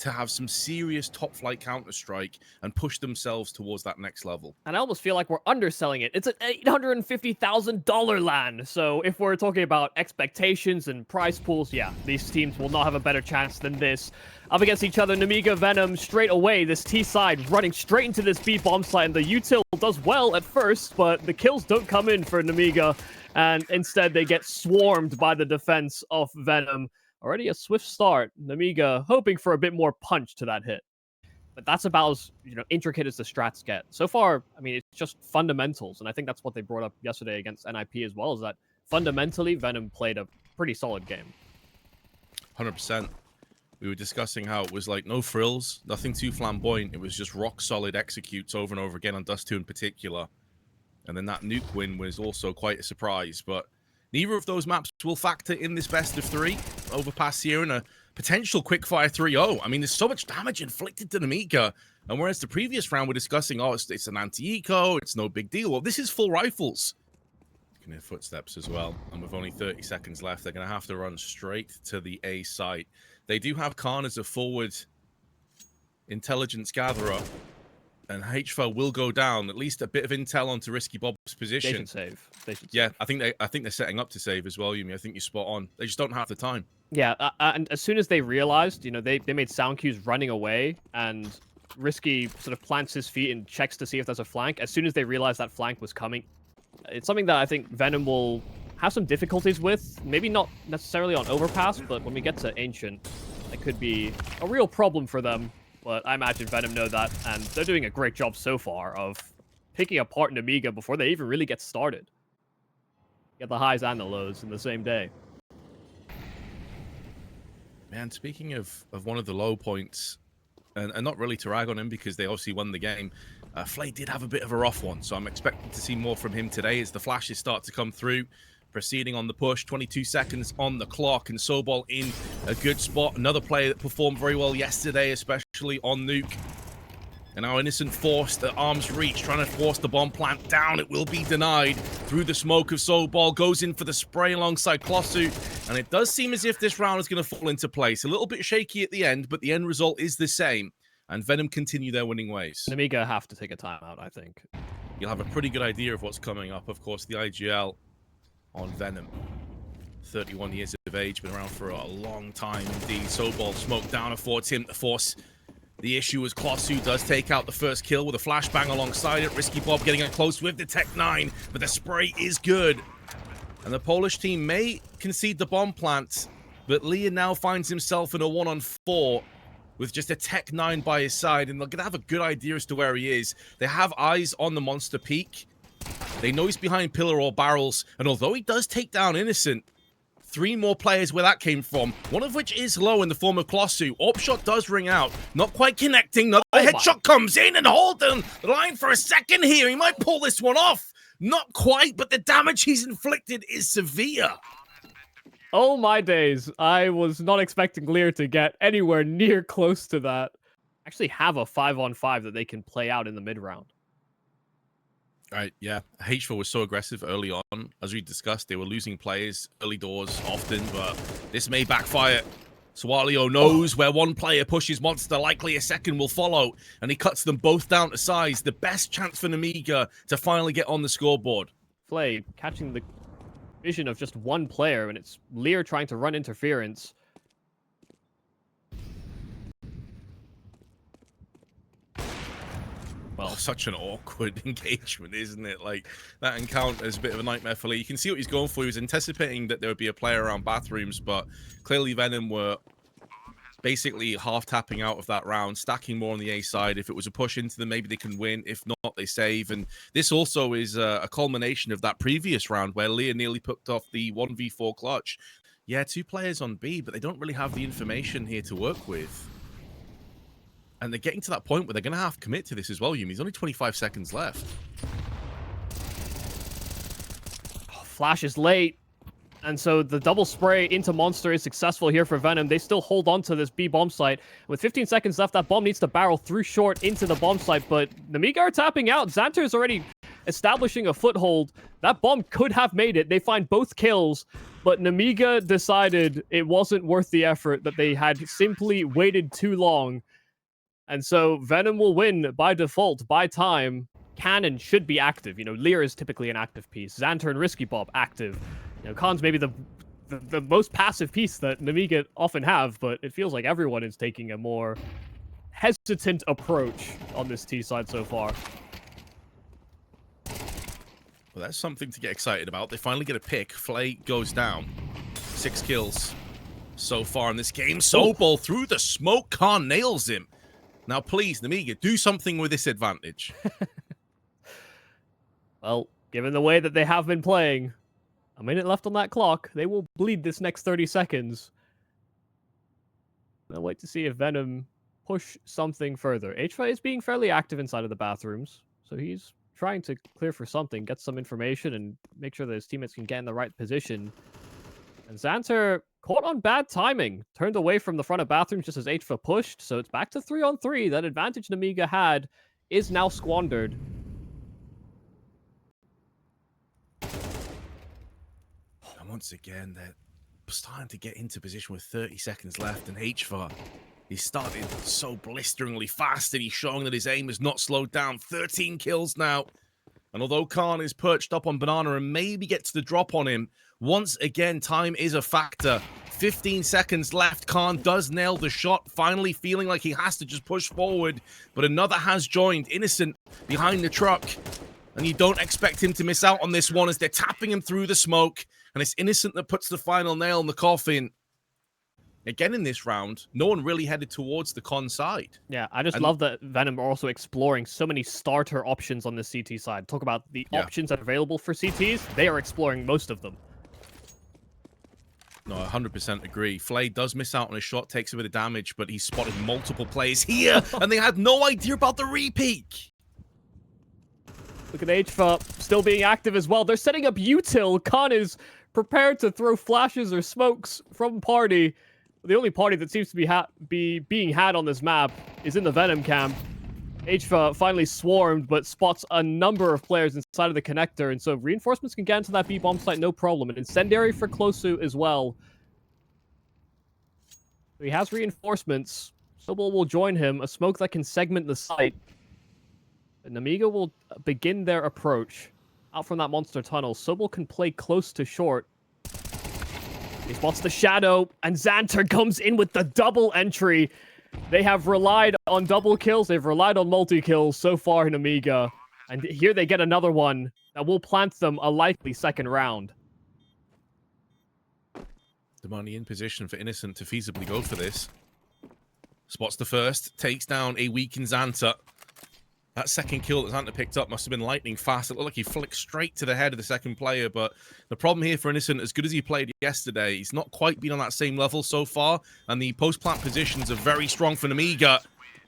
to have some serious top-flight Counter-Strike and push themselves towards that next level. And I almost feel like we're underselling it. It's an $850,000 LAN. So if we're talking about expectations and prize pools, yeah, these teams will not have a better chance than this. Up against each other, Nemiga, Venom, straight away, this T side running straight into this B bomb site, and the util does well at first, but the kills don't come in for Nemiga, and instead they get swarmed by the defense of Venom. Already a swift start. Nemiga hoping for a bit more punch to that hit. But that's about as intricate as the strats get. So far, I mean, it's just fundamentals. And I think that's what they brought up yesterday against NIP as well, is that fundamentally, Venom played a pretty solid game. 100%. We were discussing how it was like no frills, nothing too flamboyant. It was just rock solid executes over and over again on Dust 2 in particular. And then that nuke win was also quite a surprise. But neither of those maps will factor in this best of 3 over past year and a potential quickfire 3-0. I mean, there's so much damage inflicted to Nemiga. And whereas the previous round we're discussing, oh, it's an anti-eco, it's no big deal. Well, this is full rifles. You can hear footsteps as well. And with only 30 seconds left, they're going to have to run straight to the A site. They do have Khan as a forward intelligence gatherer. And HFL will go down. At least a bit of intel onto Risky Bob's position. They should save. Yeah, I think they're setting up to save as well, Yumi. I think you're spot on. They just don't have the time. Yeah, and as soon as they realized, they made sound cues running away, and Risky sort of plants his feet and checks to see if there's a flank. As soon as they realized that flank was coming, it's something that I think Venom will have some difficulties with. Maybe not necessarily on Overpass, but when we get to Ancient, it could be a real problem for them. But I imagine Venom know that, and they're doing a great job so far of picking apart Nemiga before they even really get started. Get the highs and the lows in the same day. Man, speaking of one of the low points, and not really to rag on him because they obviously won the game, Flay did have a bit of a rough one, so I'm expecting to see more from him today as the flashes start to come through. Proceeding on the push, 22 seconds on the clock, and Sobol in a good spot. Another player that performed very well yesterday, especially on Nuke. And now Innocent forced at arm's reach, trying to force the bomb plant down. It will be denied through the smoke of Sobol. Goes in for the spray alongside Klosu. And it does seem as if this round is going to fall into place. A little bit shaky at the end, but the end result is the same. And Venom continue their winning ways. Nemiga have to take a timeout, I think. You'll have a pretty good idea of what's coming up. Of course, the IGL on Venom. 31 years of age, been around for a long time indeed. Sobol smoked down affords him to force the issue as Klosu does take out the first kill with a flashbang alongside it. Risky Bob getting it close with the Tech 9, but the spray is good. And the Polish team may concede the bomb plant, but Leon now finds himself in a 1-on-4 with just a Tech 9 by his side, and they're going to have a good idea as to where he is. They have eyes on the monster peak. They know he's behind pillar or barrels, and although he does take down Innocent, 3 more players where that came from, one of which is low in the form of Klosu. Orb shot does ring out, not quite connecting. Another headshot comes in, and hold the line for a second here. He might pull this one off. Not quite, but the damage he's inflicted is severe. Oh my days. I was not expecting Lear to get anywhere near close to that. Actually have a 5-on-5 that they can play out in the mid-round. Right, yeah. H4 was so aggressive early on. As we discussed, they were losing players early doors often, but this may backfire. Swalio knows where one player pushes Monster, likely a second will follow, and he cuts them both down to size. The best chance for Nemiga to finally get on the scoreboard. Flay catching the vision of just one player, and it's Lear trying to run interference. Well, such an awkward engagement, isn't it? Like, that encounter is a bit of a nightmare for Lee. You can see what he's going for. He was anticipating that there would be a player around bathrooms, but clearly Venom were basically half-tapping out of that round, stacking more on the A side. If it was a push into them, maybe they can win. If not, they save. And this also is a culmination of that previous round where Leah nearly picked off the 1v4 clutch. Yeah, 2 players on B, but they don't really have the information here to work with. And they're getting to that point where they're going to have to commit to this as well, Yumi. There's only 25 seconds left. Oh, Flash is late. And so the double spray into Monster is successful here for Venom. They still hold on to this B bomb site. With 15 seconds left, that bomb needs to barrel through short into the bomb site. But Nemiga are tapping out. Xanter is already establishing a foothold. That bomb could have made it. They find both kills, but Nemiga decided it wasn't worth the effort, that they had simply waited too long. And so Venom will win by default, by time. Cannon should be active. You know, Lear is typically an active piece. Xanter and Risky Bob, active. You know, Khan's maybe the most passive piece that Nemiga often have, but it feels like everyone is taking a more hesitant approach on this T side so far. Well, that's something to get excited about. They finally get a pick. Flay goes down. 6 kills so far in this game. Sobol through the smoke. Khan nails him. Now, please, Nemiga, do something with this advantage. Well, given the way that they have been playing, a minute left on that clock, they will bleed this next 30 seconds. I'll wait to see if Venom push something further. HFA is being fairly active inside of the bathrooms, so he's trying to clear for something, get some information, and make sure that his teammates can get in the right position. And Xanter caught on bad timing, turned away from the front of bathrooms just as HFA pushed, so it's back to 3-on-3. That advantage Nemiga had is now squandered. And once again, they're starting to get into position with 30 seconds left, and HFA, he started so blisteringly fast, and he's showing that his aim is not slowed down. 13 kills now. And although Khan is perched up on Banana and maybe gets the drop on him, once again, time is a factor. 15 seconds left. Khan does nail the shot, finally feeling like he has to just push forward. But another has joined. Innocent behind the truck. And you don't expect him to miss out on this one as they're tapping him through the smoke. And it's Innocent that puts the final nail in the coffin. Again in this round, no one really headed towards the Con side. Yeah, I just love that Venom are also exploring so many starter options on the CT side. Talk about the options that are available for CTs. They are exploring most of them. No, 100% agree. Flay does miss out on a shot, takes a bit of damage, but he's spotted multiple players here, and they had no idea about the repeak. Look at HFA still being active as well. They're setting up util. Khan is prepared to throw flashes or smokes from party. The only party that seems to be being had on this map is in the Venom camp. HFA finally swarmed, but spots a number of players inside of the connector, and so reinforcements can get into that B-bomb site no problem. An incendiary for Closu as well. So he has reinforcements. Sobol will join him. A smoke that can segment the site. And Nemiga will begin their approach. Out from that monster tunnel, Sobol can play close to short. He spots the shadow, and Xanter comes in with the double entry. They have relied on double kills. They've relied on multi-kills so far in Nemiga. And here they get another one that will plant them a likely second round. The money in position for Innocent to feasibly go for this. Spots the first, takes down a weakened Xanter. That second kill that Xanter picked up must have been lightning fast. It looked like he flicked straight to the head of the second player, but the problem here for Innocent, as good as he played yesterday, he's not quite been on that same level so far, and the post-plant positions are very strong for Nemiga.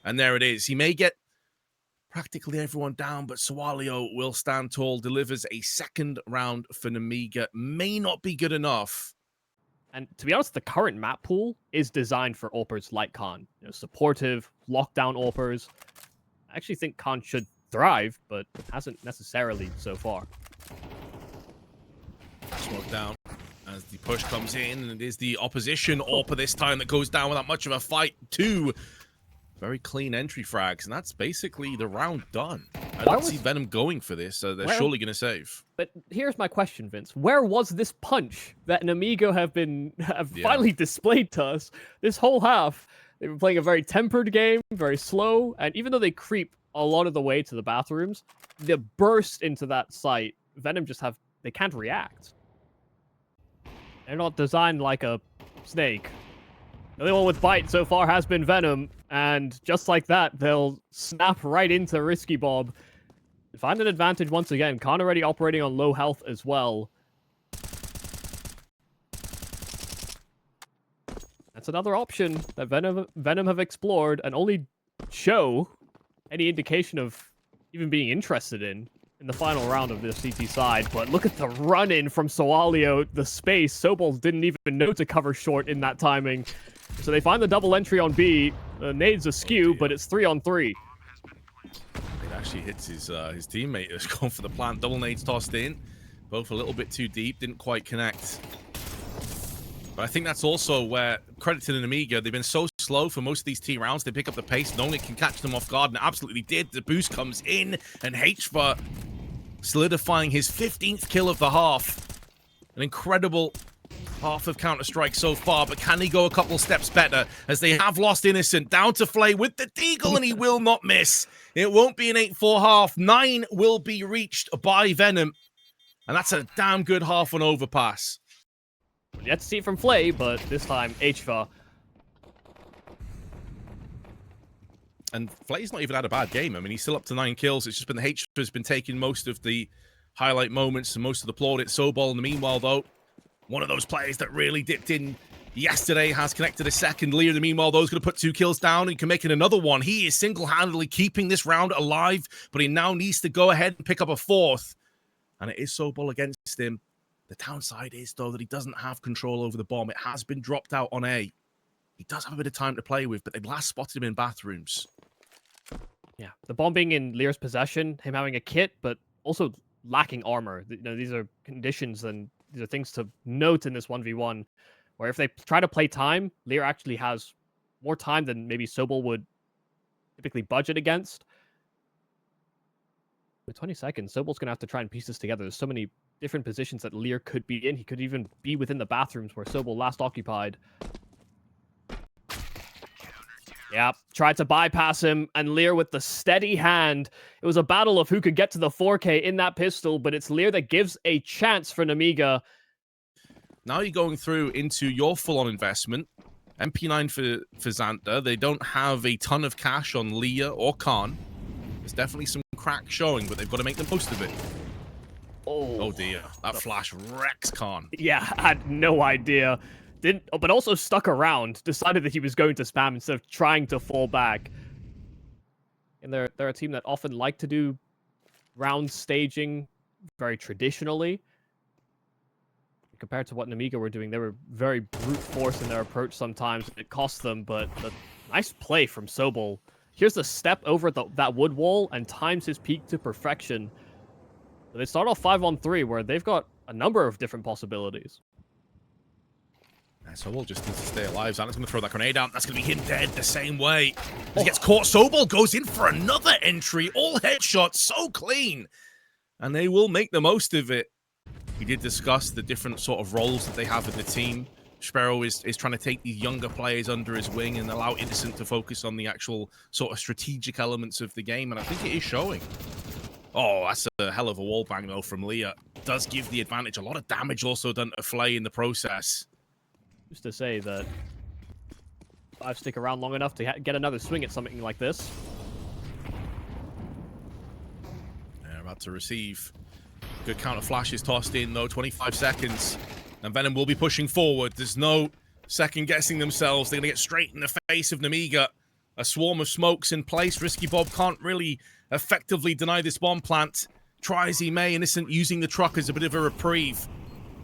And there it is. He may get practically everyone down, but Sawalio will stand tall, delivers a second round for Nemiga. May not be good enough. And to be honest, the current map pool is designed for AWPers like Khan. You know, supportive, lockdown AWPers. I actually think Khan should thrive, but hasn't necessarily so far. Smoke down as the push comes in, and it is the opposition AWPer this time that goes down without much of a fight. 2 very clean entry frags, and that's basically the round done. I don't see Venom going for this, so they're surely going to save. But here's my question, Vince. Where was this punch that Nemiga have finally displayed to us this whole half? They've been playing a very tempered game, very slow, and even though they creep a lot of the way to the bathrooms, the burst into that site, Venom they can't react. They're not designed like a snake. The only one with bite so far has been Venom, and just like that, they'll snap right into Risky Bob. Find an advantage once again. Khan already operating on low health as well. That's another option that Venom have explored and only show any indication of even being interested in the final round of the CT side. But look at the run-in from Sawalio. The space. Sobol didn't even know to cover short in that timing. So they find the double entry on B. Nades askew, but it's 3-on-3. actually hits his teammate who's gone for the plant. Double nades tossed in. Both a little bit too deep. Didn't quite connect. But I think that's also where, credit to the Nemiga, they've been so slow for most of these T rounds. They pick up the pace. No one can catch them off guard, and absolutely did. The boost comes in, and HFA solidifying his 15th kill of the half. An incredible half of Counter-Strike so far, but can he go a couple steps better as they have lost Innocent down to Flay with the deagle, and he will not miss. It won't be an 8-4 half. 9 will be reached by Venom, and that's a damn good half on overpass. Yet to see it from Flay, but this time HFA. And Flay's not even had a bad game. I mean, he's still up to 9 kills. It's just been the HFA has been taking most of the highlight moments and most of the plaudits. Sobol, in the meanwhile, though, one of those players that really dipped in yesterday has connected a second. Lear, in the meanwhile, though, is going to put 2 kills down and can make it another one. He is single-handedly keeping this round alive, but he now needs to go ahead and pick up a 4th. And it is Sobol against him. The downside is, though, that he doesn't have control over the bomb. It has been dropped out on A. He does have a bit of time to play with, but they last spotted him in bathrooms. Yeah, the bomb being in Lear's possession, him having a kit, but also lacking armor. You know, these are conditions and these are things to note in this 1v1, where if they try to play time, Lear actually has more time than maybe Sobol would typically budget against. With 20 seconds, Sobol's going to have to try and piece this together. There's so many different positions that Lear could be in. He could even be within the bathrooms where Sobol last occupied. Yeah, tried to bypass him, and Lear with the steady hand. It was a battle of who could get to the 4K in that pistol, but it's Lear that gives a chance for Nemiga. Now you're going through into your full-on investment. MP9 for Xanta. They don't have a ton of cash on Leah or Khan. There's definitely some crack showing, but they've got to make the most of it. Oh dear, that flash wrecks Khan. Yeah, I had no idea. But also stuck around, decided that he was going to spam instead of trying to fall back. And they're a team that often like to do round staging very traditionally. Compared to what Nemiga were doing, they were very brute force in their approach sometimes. It cost them, but a nice play from Sobol. Here's the step over that wood wall and times his peak to perfection. So they start off 5-on-3, where they've got a number of different possibilities. And Sobol just needs to stay alive. Xanta's going to throw that grenade out. That's going to be him dead the same way. He gets caught. Sobol goes in for another entry. All headshots, so clean. And they will make the most of it. We did discuss the different sort of roles that they have in the team. Sparrow is trying to take these younger players under his wing and allow Innocent to focus on the actual sort of strategic elements of the game. And I think it is showing. Oh, that's a hell of a wall bang, though, from Leah. Does give the advantage. A lot of damage also done to Flay in the process. Just to say that I've stick around long enough to get another swing at something like this. They're about to receive. Good counter flash is tossed in, though. 25 seconds. And Venom will be pushing forward. There's no second-guessing themselves. They're going to get straight in the face of Nemiga. A swarm of smokes in place. Risky Bob can't really effectively deny this bomb plant. Try as he may, Innocent using the truck as a bit of a reprieve.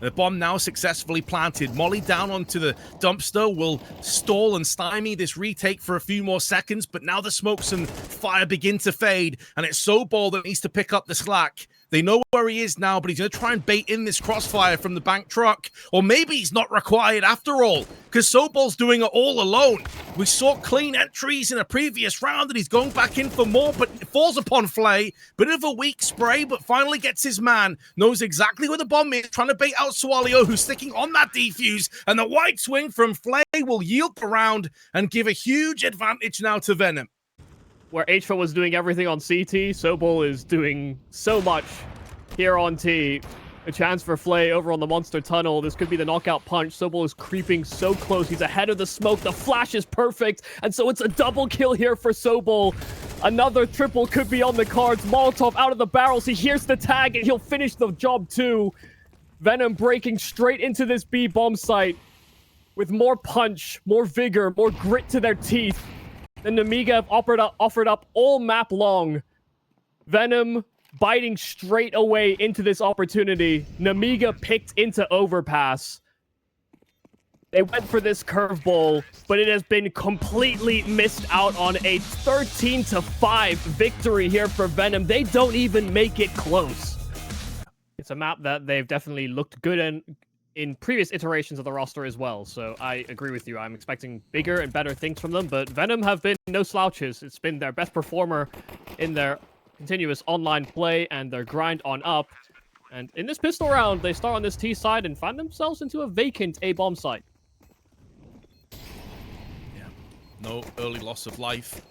The bomb now successfully planted. Molly down onto the dumpster will stall and stymie this retake for a few more seconds, but now the smokes and fire begin to fade, and it's Sobol that needs to pick up the slack. They know where he is now, but he's going to try and bait in this crossfire from the bank truck. Or maybe he's not required after all, because Sobol's doing it all alone. We saw clean entries in a previous round, and he's going back in for more, but it falls upon Flay. Bit of a weak spray, but finally gets his man. Knows exactly where the bomb is, trying to bait out Swalio, who's sticking on that defuse. And the wide swing from Flay will yield the round and give a huge advantage now to Venom. Where HFA was doing everything on CT, Sobol is doing so much here on T. A chance for Flay over on the monster tunnel. This could be the knockout punch. Sobol is creeping so close. He's ahead of the smoke. The flash is perfect. And so it's a double kill here for Sobol. Another triple could be on the cards. Molotov out of the barrels. He hears the tag and he'll finish the job too. Venom breaking straight into this B bomb site with more punch, more vigor, more grit to their teeth. The Nemiga have offered up all map long. Venom biting straight away into this opportunity. Nemiga picked into overpass. They went for this curveball, but it has been completely missed out on. A 13-5 victory here for Venom. They don't even make it close. It's a map that they've definitely looked good in previous iterations of the roster as well, so I agree with you. I'm expecting bigger and better things from them, but Venom have been no slouches. It's been their best performer in their continuous online play and their grind on up. And in this pistol round, they start on this T side and find themselves into a vacant A-bomb site. Yeah, no early loss of life,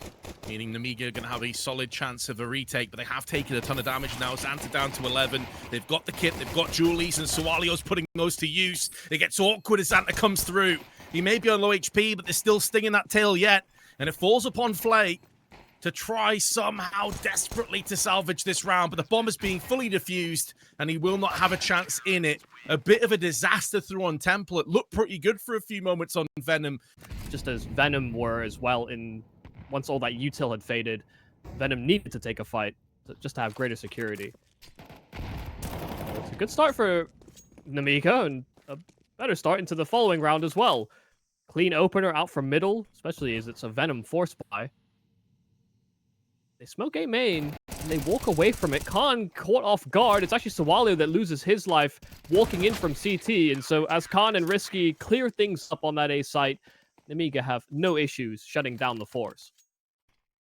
meaning Nemiga are going to have a solid chance of a retake, but they have taken a ton of damage now. Xanta down to 11. They've got the kit, they've got Julies, and Sawalio's putting those to use. It gets awkward as Xanta comes through. He may be on low HP, but they're still stinging that tail yet. And it falls upon Flay to try somehow desperately to salvage this round, but the bomb is being fully defused, and he will not have a chance in it. A bit of a disaster through on Temple. It looked pretty good for a few moments on Venom. Just as Venom were as well once all that util had faded, Venom needed to take a fight just to have greater security. It's a good start for Nemiga, and a better start into the following round as well. Clean opener out from middle, especially as it's a Venom force buy. They smoke A main, and they walk away from it. Khan caught off guard. It's actually Sawalio that loses his life walking in from CT, and so as Khan and Risky clear things up on that A site, Nemiga have no issues shutting down the force.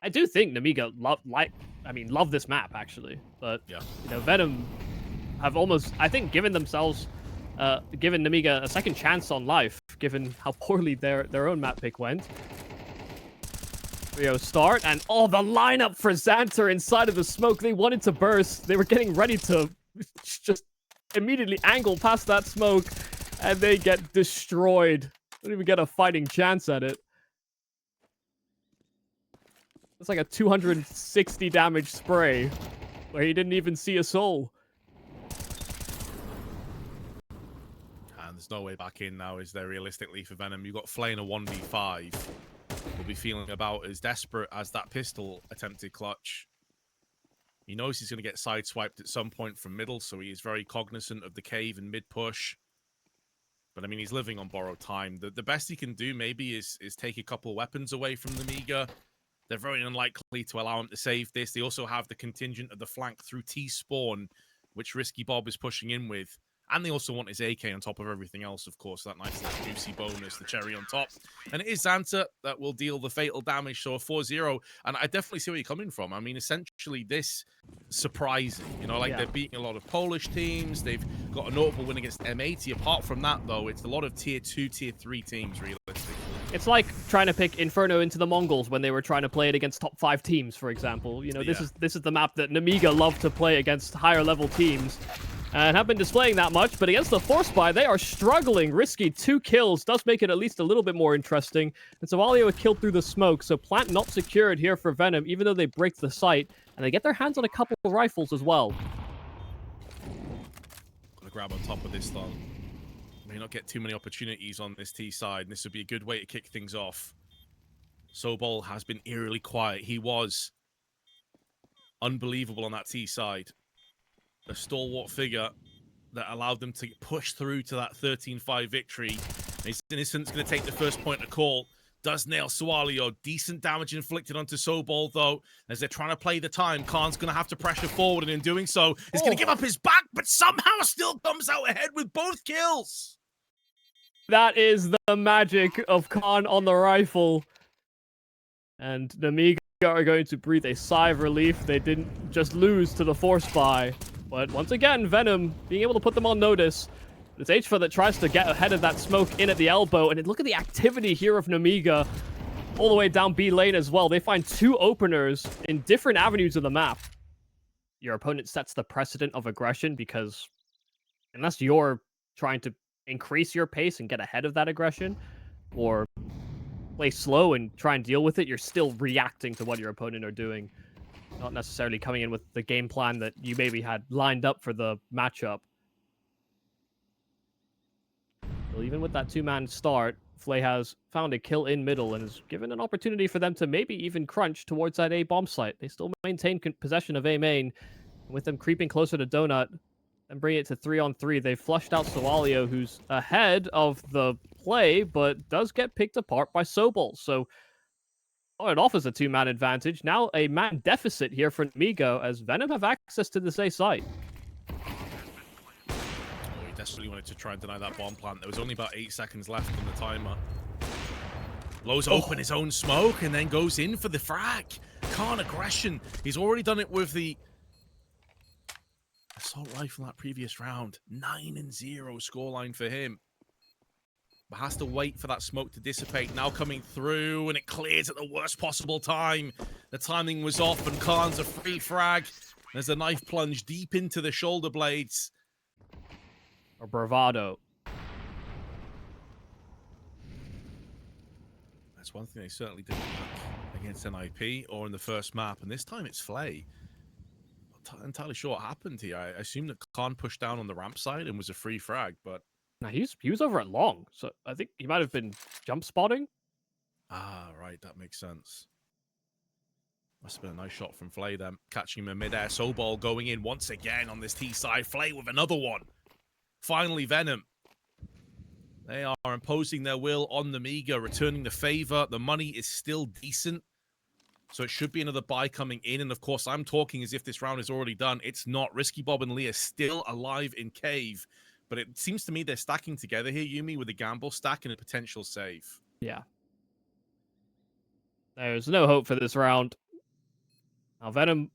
I do think Nemiga love this map, actually, but yeah, Venom have almost, I think, given Nemiga a second chance on life, given how poorly their own map pick went. Rio start, and the lineup for Xanta inside of the smoke. They wanted to burst. They were getting ready to just immediately angle past that smoke, and they get destroyed. Don't even get a fighting chance at it. It's like a 260 damage spray, where he didn't even see a soul. And there's no way back in now, is there, realistically, for Venom? You've got Flay in a 1v5. Will be feeling about as desperate as that pistol attempted clutch. He knows he's going to get sideswiped at some point from middle, so he is very cognizant of the cave and mid push. But I mean, he's living on borrowed time. The best he can do maybe is take a couple weapons away from the Nemiga. They're very unlikely to allow him to save this. They also have the contingent of the flank through T-spawn, which Risky Bob is pushing in with. And they also want his AK on top of everything else, of course. That nice little juicy bonus, the cherry on top. And it is Xanta that will deal the fatal damage, so a 4-0. And I definitely see where you're coming from. I mean, essentially, this surprising. They're beating a lot of Polish teams. They've got a notable win against M80. Apart from that, though, it's a lot of tier 2, tier 3 teams, realistically. It's like trying to pick Inferno into the Mongols when they were trying to play it against top 5 teams, for example. This is the map that Nemiga love to play against higher level teams. And have been displaying that much, but against the force buy, they are struggling. Risky 2 kills does make it at least a little bit more interesting. And Sawalio killed through the smoke, so plant not secured here for Venom, even though they break the site. And they get their hands on a couple of rifles as well. Gonna grab on top of this, though. May not get too many opportunities on this T side, and this would be a good way to kick things off. Sobol has been eerily quiet. He was unbelievable on that T side. A stalwart figure that allowed them to push through to that 13-5 victory. He's Innocent's going to take the first point of call. Does nail Sawalio. Decent damage inflicted onto Sobol, though. As they're trying to play the time, Khan's going to have to pressure forward, and in doing so, he's going to give up his back, but somehow still comes out ahead with both kills. That is the magic of Khan on the rifle. And Nemiga are going to breathe a sigh of relief. They didn't just lose to the force buy. But once again, Venom being able to put them on notice. It's HFA that tries to get ahead of that smoke in at the elbow. And look at the activity here of Nemiga all the way down B lane as well. They find 2 openers in different avenues of the map. Your opponent sets the precedent of aggression because unless you're trying to increase your pace and get ahead of that aggression or play slow and try and deal with it, you're still reacting to what your opponent are doing. Not necessarily coming in with the game plan that you maybe had lined up for the matchup. Well, even with that 2-man start, Flay has found a kill in middle and has given an opportunity for them to maybe even crunch towards that A bomb site. They still maintain possession of A main. With them creeping closer to Donut and bring it to 3-on-3, they've flushed out Sawalio, who's ahead of the play, but does get picked apart by Sobol. So it offers a 2-man advantage. Now a man deficit here for Nemiga, as Venom have access to this A site. Oh, he desperately wanted to try and deny that bomb plant. There was only about 8 seconds left on the timer. Blows open his own smoke and then goes in for the frag. Khan aggression. He's already done it with the assault rifle that previous round. 9-0 scoreline for him. But has to wait for that smoke to dissipate. Now coming through, and it clears at the worst possible time. The timing was off, and Khan's a free frag. There's a knife plunge deep into the shoulder blades. Or bravado. That's one thing they certainly didn't lack against NIP or in the first map. And this time it's Flay. Not entirely sure what happened here. I assume that Khan pushed down on the ramp side and was a free frag, but... Now, he was over at long, so I think he might have been jump spotting. Ah, right, that makes sense. Must have been a nice shot from Flay then, catching him in midair. Sobol going in once again on this T side. Flay with another one. Finally, Venom. They are imposing their will on Nemiga, returning the favor. The money is still decent, so it should be another buy coming in. And of course, I'm talking as if this round is already done. It's not. Risky Bob and Lee are still alive in cave. But it seems to me they're stacking together here, Yumi, with a gamble stack and a potential save. Yeah. There's no hope for this round. Now, Venom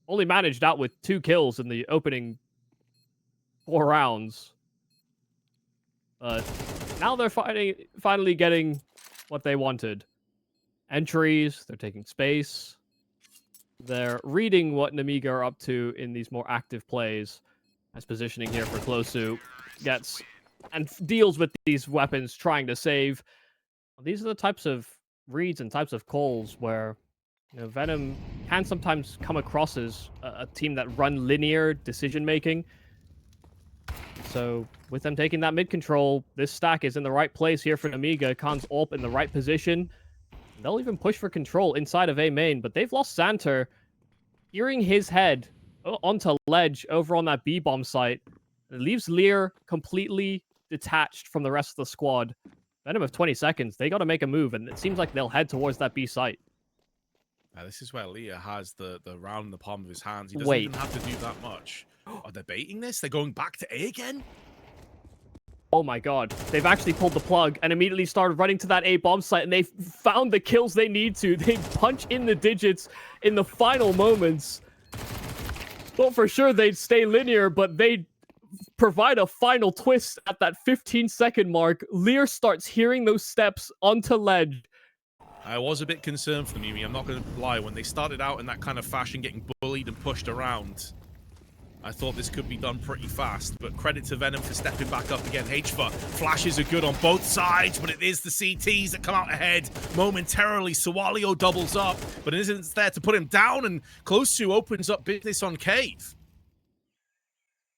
only managed out with 2 kills in the opening 4 rounds. But now they're finally getting what they wanted. Entries, they're taking space. They're reading what Nemiga are up to in these more active plays. Nice positioning here for Closu. Gets and deals with these weapons, trying to save. These are the types of reads and types of calls where, you know, Venom can sometimes come across as a team that run linear decision-making. So with them taking that mid control, this stack is in the right place here for Nemiga. Khan's AWP in the right position. They'll even push for control inside of A main, but they've lost Xanter. Hearing his head onto ledge over on that B bomb site. It leaves Lear completely detached from the rest of the squad. Venom of 20 seconds. They got to make a move, and it seems like they'll head towards that B site. This is where Lear has the round in the palm of his hands. He doesn't even have to do that much. Are they baiting this? They're going back to A again? Oh my god. They've actually pulled the plug and immediately started running to that A bomb site, and they've found the kills they need to. They punch in the digits in the final moments. Well, for sure they'd stay linear, but they provide a final twist at that 15-second mark. Lear starts hearing those steps onto ledge. I was a bit concerned for them, Yumi. I'm not going to lie. When they started out in that kind of fashion, getting bullied and pushed around, I thought this could be done pretty fast. But credit to Venom for stepping back up again. HFA flashes are good on both sides, but it is the CTs that come out ahead momentarily. Sawalio doubles up, but it isn't there to put him down, and Closu opens up business on Cave.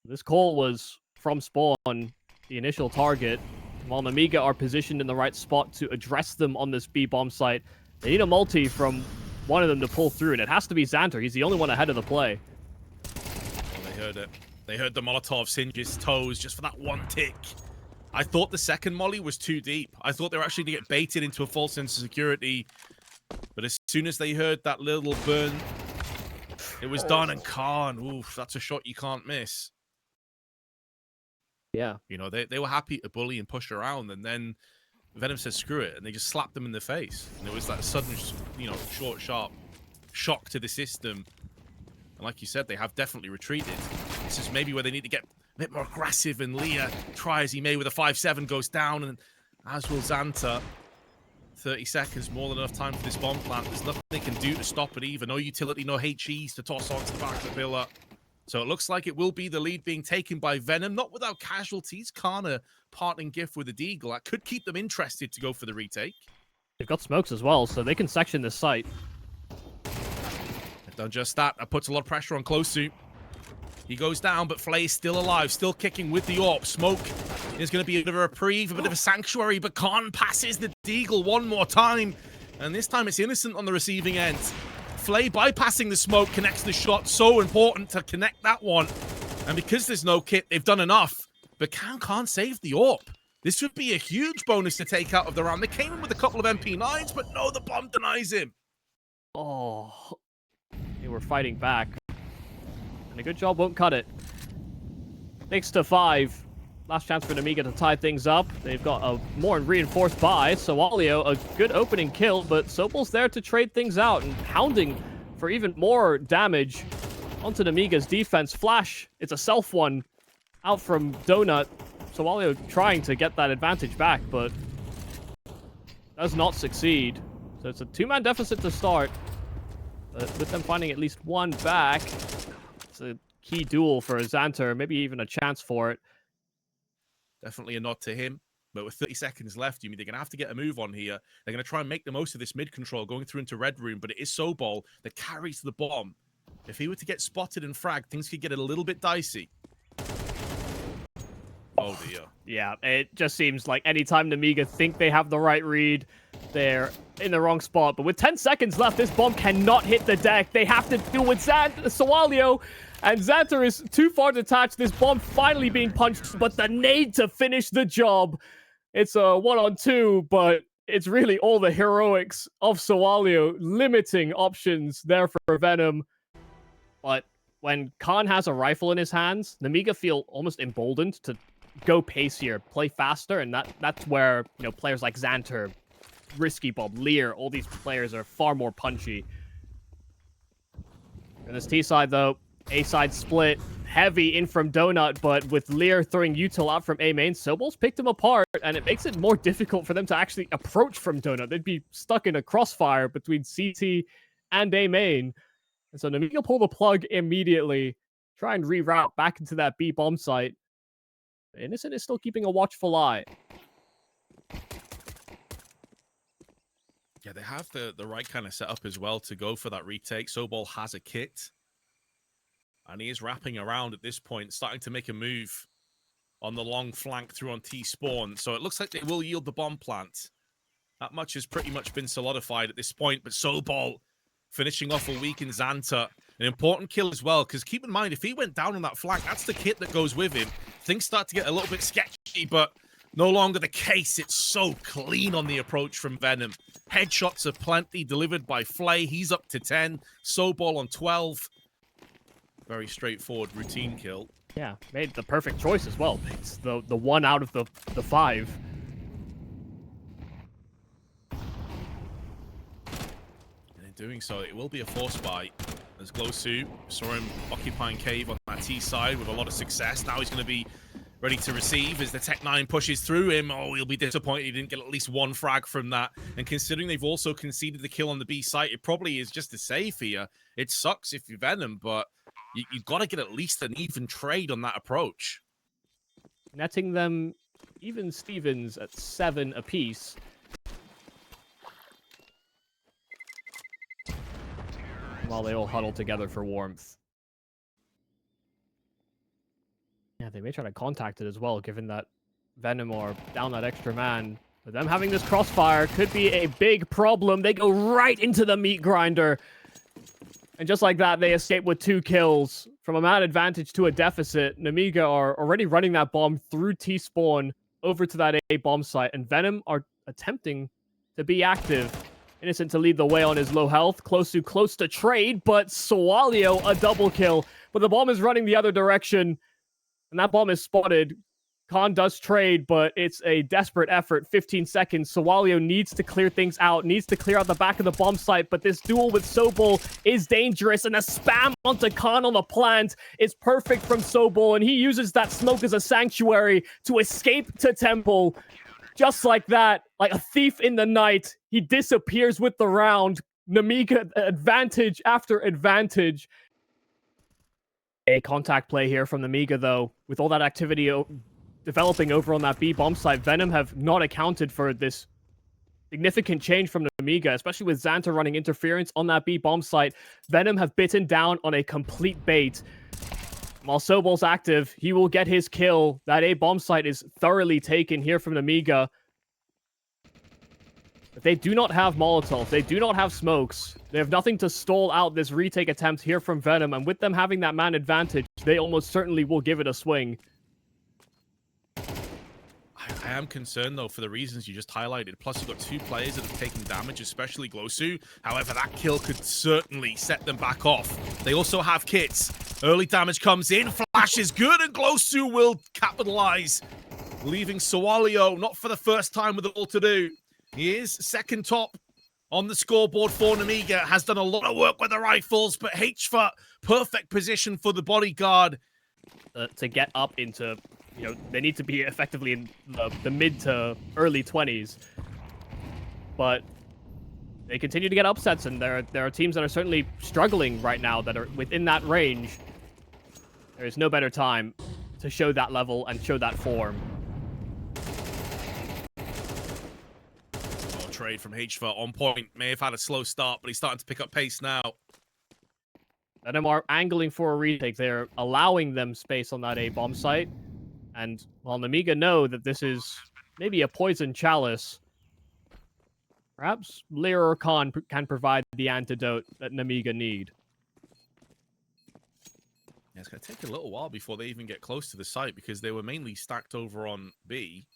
This call was from Spawn, the initial target. While Nemiga are positioned in the right spot to address them on this B bomb site, they need a multi from one of them to pull through, and it has to be Xanter. He's the only one ahead of the play. Well, they heard it. They heard the Molotov singe his toes just for that one tick. I thought the second molly was too deep. I thought they were actually going to get baited into a false sense of security. But as soon as they heard that little burn, it was done, and Khan, oof, that's a shot you can't miss. Yeah. You know, they were happy to bully and push around, and then Venom said, screw it, and they just slapped them in the face. And it was that sudden, you know, short, sharp shock to the system. And like you said, they have definitely retreated. This is maybe where they need to get a bit more aggressive, and Leah, try as he may with a 5-7, goes down, and as will Xanter. 30 seconds, more than enough time for this bomb plant. There's nothing they can do to stop it either. No utility, no HEs to toss onto the back of the pillar. So it looks like it will be the lead being taken by Venom, not without casualties. Khan a parting gift with a deagle. That could keep them interested to go for the retake. They've got smokes as well, so they can section this site. They've done just that. That puts a lot of pressure on Closu. He goes down, but Flay's still alive, still kicking with the AWP. Smoke is going to be a bit of a reprieve, a bit of a sanctuary, but Khan passes the deagle one more time. And this time it's Innocent on the receiving end. Flay bypassing the smoke connects the shot. So important to connect that one. And because there's no kit, they've done enough. But can't save the AWP. This would be a huge bonus to take out of the round. They came in with a couple of MP9s, but no, the bomb denies him. Oh, they were fighting back. And a good job won't cut it. 6-5. Last chance for Nemiga to tie things up. They've got a more reinforced buy. Sowalio, a good opening kill, but Sobel's there to trade things out and hounding for even more damage onto Nemiga's defense. Flash, it's a self one out from Donut. Sowalio trying to get that advantage back, but does not succeed. So it's a two-man deficit to start. But with them finding at least one back, it's a key duel for Xanter, maybe even a chance for it. Definitely a nod to him. But with 30 seconds left, they're going to have to get a move on here. They're going to try and make the most of this mid control going through into Red Room, but it is Sobol that carries the bomb. If he were to get spotted and fragged, things could get a little bit dicey. Oh dear. Yeah, it just seems like anytime Nemiga think they have the right read, they're in the wrong spot. But with 10 seconds left, this bomb cannot hit the deck. They have to deal with Sowalio, and Xanter is too far detached. This bomb finally being punched, but the nade to finish the job. It's a 1-on-2, but it's really all the heroics of Sowalio limiting options there for Venom. But when Khan has a rifle in his hands, Nemiga feel almost emboldened to go pacier, play faster, and that's where, you know, players like Xanter, Risky Bob, Lear, all these players are far more punchy. And this T side though, A side split, heavy in from Donut, but with Lear throwing util out from A main, Sobol's picked him apart, and it makes it more difficult for them to actually approach from Donut. They'd be stuck in a crossfire between CT and A main. And so Nemiga pull the plug immediately, try and reroute back into that B bomb site. Innocent is still keeping a watchful eye. Yeah, they have the right kind of setup as well to go for that retake. Sobol has a kit. And he is wrapping around at this point, starting to make a move on the long flank through on T-spawn. So it looks like they will yield the bomb plant. That much has pretty much been solidified at this point. But Sobol finishing off a weakened Xanter. An important kill as well, because keep in mind, if he went down on that flank, that's the kit that goes with him. Things start to get a little bit sketchy, but no longer the case. It's so clean on the approach from Venom. Headshots are plenty delivered by Flay. He's up to 10. Sobol on 12. Very straightforward routine kill. Yeah, made the perfect choice as well. It's the one out of the 5. And in doing so, it will be a force buy. As Glosu saw him occupying cave on that T side with a lot of success. Now he's going to be ready to receive as the Tech 9 pushes through him. Oh, he'll be disappointed he didn't get at least one frag from that. And considering they've also conceded the kill on the B site, it probably is just a save here. It sucks if you're Venom, but you've got to get at least an even trade on that approach. Netting them even Stevens at 7 apiece. While they all huddle together for warmth. Yeah, they may try to contact it as well, given that Venom are down that extra man. But them having this crossfire could be a big problem. They go right into the meat grinder. And just like that, they escape with 2 kills. From a man advantage to a deficit, Nemiga are already running that bomb through T-spawn over to that A bomb site. And Venom are attempting to be active. Innocent to lead the way on his low health. Close to trade, but Sowalio a double kill. But the bomb is running the other direction. And that bomb is spotted. Khan does trade, but it's a desperate effort. 15 seconds. Sowalio needs to clear things out. Needs to clear out the back of the bomb site. But this duel with Sobol is dangerous. And a spam onto Khan on the plant is perfect from Sobol. And he uses that smoke as a sanctuary to escape to Temple. Just like that, like a thief in the night, he disappears with the round. Nemiga advantage after advantage. A contact play here from Nemiga, though. With all that activity developing over on that B bomb site, Venom have not accounted for this significant change from Nemiga, especially with Xanter running interference on that B bomb site. Venom have bitten down on a complete bait. While Sobol's active, he will get his kill. That A bomb site is thoroughly taken here from Nemiga. But they do not have Molotovs. They do not have smokes. They have nothing to stall out this retake attempt here from Venom. And with them having that man advantage, they almost certainly will give it a swing. I I am concerned, though, for the reasons you just highlighted. Plus, you've got 2 players that have taken damage, especially Glosu. However, that kill could certainly set them back off. They also have kits. Early damage comes in. Flash is good, and Glosu will capitalize, leaving Sawalio not for the first time with it all to do. He is second top on the scoreboard for Nemiga. Has done a lot of work with the rifles, but HFA, perfect position for the bodyguard. To get up into, they need to be effectively in the mid to early 20s. But they continue to get upsets, and there are teams that are certainly struggling right now that are within that range. There is no better time to show that level and show that form. Trade from HFA on point. May have had a slow start, but he's starting to pick up pace now. Venom are angling for a retake. They're allowing them space on that A bomb site. And while Nemiga know that this is maybe a poison chalice, perhaps Lear or Khan can provide the antidote that Nemiga need. Yeah, it's going to take a little while before they even get close to the site because they were mainly stacked over on B.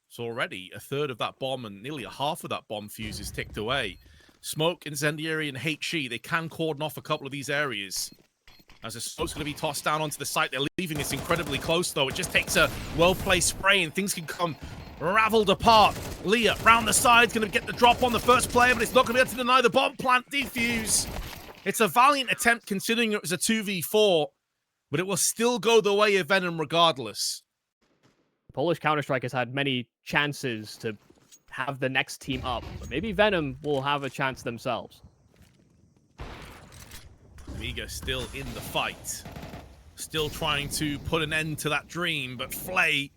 So already a third of that bomb and nearly a half of that bomb fuse is ticked away. Smoke, Incendiary, and HE, they can cordon off a couple of these areas. As the smoke's going to be tossed down onto the site, they're leaving this incredibly close, though. It just takes a well-placed spray, and things can come raveled apart. Leah, round the side, going to get the drop on the first player, but it's not going to be able to deny the bomb plant defuse. It's a valiant attempt, considering it was a 2v4, but it will still go the way of Venom regardless. Polish Counter-Strike has had many chances to have the next team up, but maybe Venom will have a chance themselves. Nemiga still in the fight. Still trying to put an end to that dream, but Flay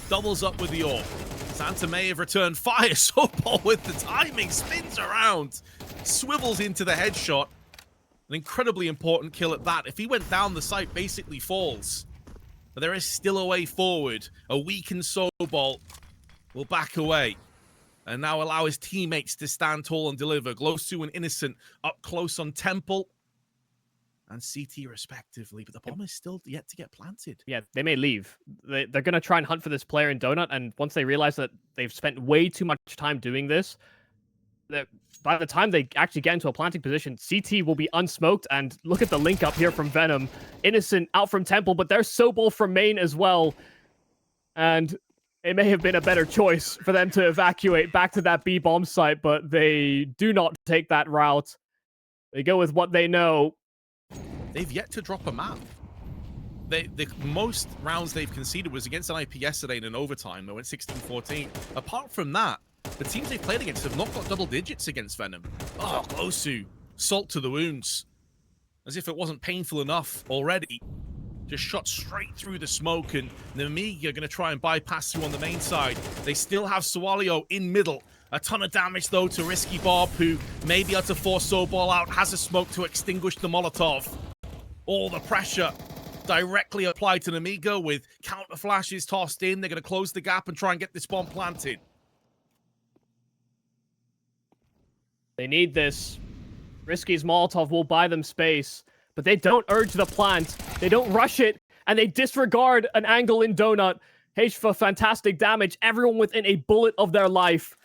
doubles up with the AWP. Santa may have returned fire. Sobol with the timing, spins around, swivels into the headshot. An incredibly important kill at that. If he went down, the site basically falls. But there is still a way forward. A weakened Sobol will back away and now allow his teammates to stand tall and deliver. Glosu and Innocent up close on Temple and CT respectively, but the bomb is still yet to get planted. Yeah, they may leave. They're going to try and hunt for this player in Donut, and once they realize that they've spent way too much time doing this, by the time they actually get into a planting position, CT will be unsmoked, and look at the link up here from Venom. Innocent out from Temple, but there's Sobol from main as well, and it may have been a better choice for them to evacuate back to that B bomb site, but they do not take that route. They go with what they know. They've yet to drop a map. The most rounds they've conceded was against an IP yesterday in an overtime. They went 16-14. Apart from that, the teams they've played against have not got double digits against Venom. Oh, Glosu. Salt to the wounds. As if it wasn't painful enough already. Just shot straight through the smoke, and Nemiga are going to try and bypass through on the main side. They still have Sawalio in middle. A ton of damage, though, to Risky Bob, who may be able to force Sobol out. Has a smoke to extinguish the Molotov. All the pressure directly applied to Nemiga with counter flashes tossed in. They're going to close the gap and try and get this bomb planted. They need this. Risky's Molotov will buy them space, but they don't urge the plant. They don't rush it, and they disregard an angle in Donut. HFA, fantastic damage. Everyone within a bullet of their life.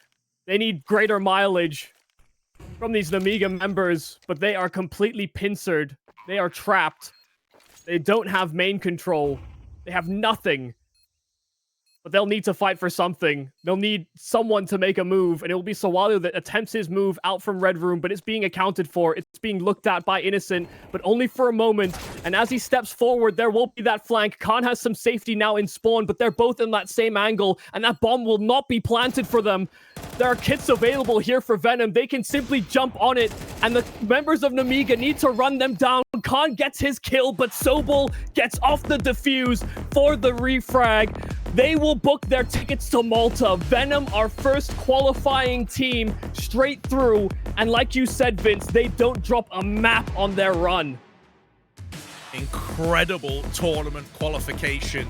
They need greater mileage from these Nemiga members, but they are completely pincered. They are trapped. They don't have main control. They have nothing. But they'll need to fight for something. They'll need someone to make a move, and it will be Sawalio that attempts his move out from Red Room, but it's being accounted for. It's being looked at by Innocent, but only for a moment. And as he steps forward, there will be that flank. Khan has some safety now in spawn, but they're both in that same angle, and that bomb will not be planted for them. There are kits available here for Venom. They can simply jump on it, and the members of Nemiga need to run them down. Khan gets his kill, but Sobol gets off the defuse for the refrag. They will book their tickets to Malta. Venom, our first qualifying team, straight through. And like you said, Vince, they don't drop a map on their run. Incredible tournament qualification